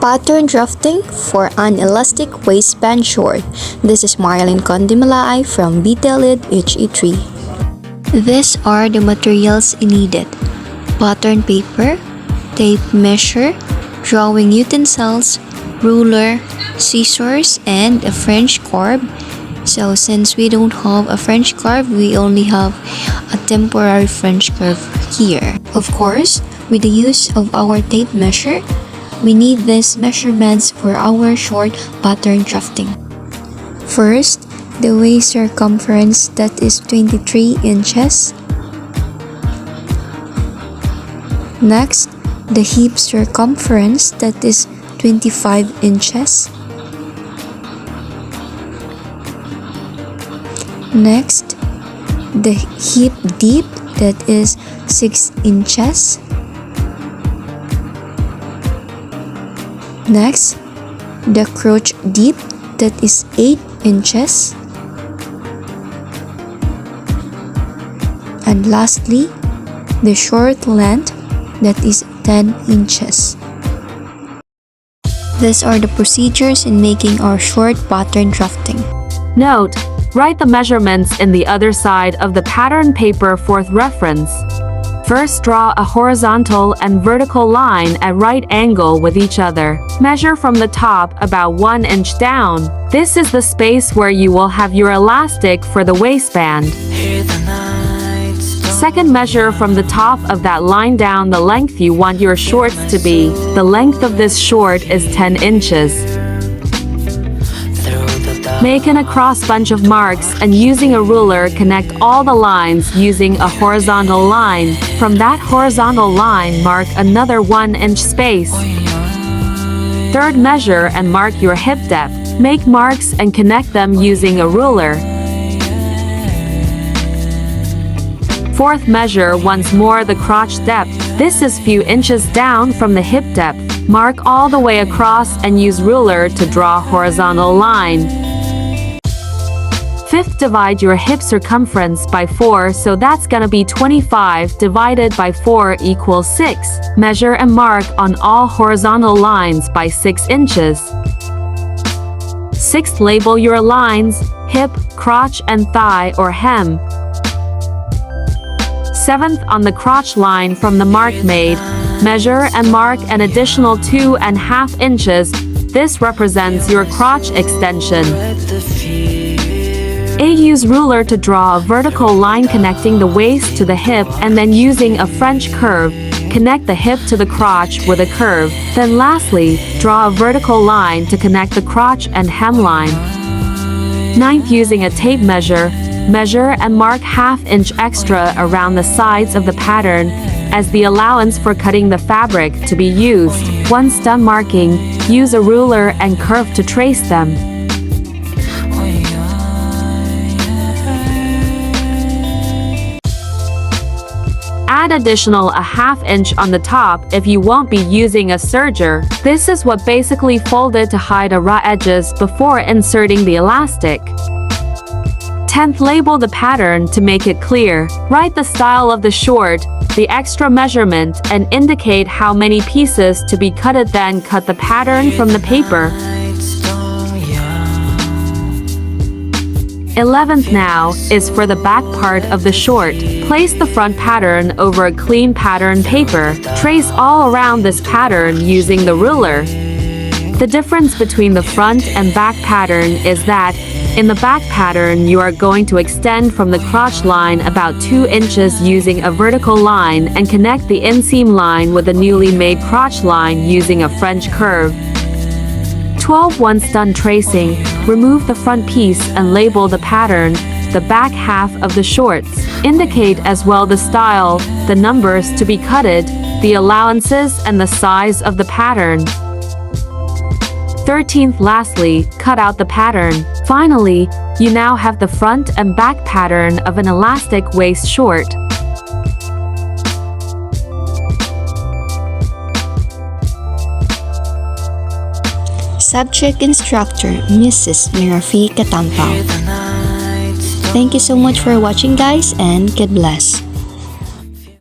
Pattern drafting for an elastic waistband short. This is Marilyn Condimalay from Btelid HE3. These are the materials needed: pattern paper, tape measure, drawing utensils, ruler, scissors, and a French curve. So since we don't have a French curve, we only have a temporary French curve here. Of course, with the use of our tape measure, we need these measurements for our short pattern drafting. First, the waist circumference, that is 23 inches. Next, the hip circumference, that is 25 inches. Next, the hip dip, that is 6 inches. Next, the crotch dip, that is 8 inches. And lastly, the short length, that is 10 inches. These are the procedures in making our short pattern drafting. Note: write the measurements in the other side of the pattern paper for reference. First, draw a horizontal and vertical line at right angle with each other. Measure from the top about 1 inch down. This is the space where you will have your elastic for the waistband. Second, measure from the top of that line down the length you want your shorts to be. The length of this short is 10 inches. Make an across bunch of marks and using a ruler connect all the lines using a horizontal line. From that horizontal line, mark another 1 inch space. Third, measure and mark your hip depth. Make marks and connect them using a ruler. Fourth, measure once more the crotch depth. This is few inches down from the hip depth. Mark all the way across and use ruler to draw horizontal line. Fifth, divide your hip circumference by 4, so that's gonna be 25 divided by 4 equals 6. Measure and mark on all horizontal lines by 6 inches. Sixth, label your lines: hip, crotch, and thigh or hem. Seventh, on the crotch line from the mark made, measure and mark an additional 2.5 inches. This represents your crotch extension. 8, use ruler to draw a vertical line connecting the waist to the hip, and then using a French curve, connect the hip to the crotch with a curve. Then lastly, draw a vertical line to connect the crotch and hemline. 9th, using a tape measure, measure and mark ½ inch extra around the sides of the pattern as the allowance for cutting the fabric to be used. Once done marking, use a ruler and curve to trace them. Add additional ½ inch on the top if you won't be using a serger. This is what basically folded to hide the raw edges before inserting the elastic. 10th, label the pattern to make it clear. Write the style of the short, the extra measurement, and indicate how many pieces to be cutted, then cut the pattern from the paper. 11th now is for the back part of the short. Place the front pattern over a clean pattern paper. Trace all around this pattern using the ruler. The difference between the front and back pattern is that in the back pattern you are going to extend from the crotch line about 2 inches using a vertical line and connect the inseam line with the newly made crotch line using a French curve. 12, once done tracing, remove the front piece and label the pattern, the back half of the shorts. Indicate as well the style, the numbers to be cutted, the allowances, and the size of the pattern. 13th, lastly, cut out the pattern. Finally, you now have the front and back pattern of an elastic waist short. Subject Instructor, Mrs. Mirafi Katampao. Thank you so much for watching, guys, and God bless.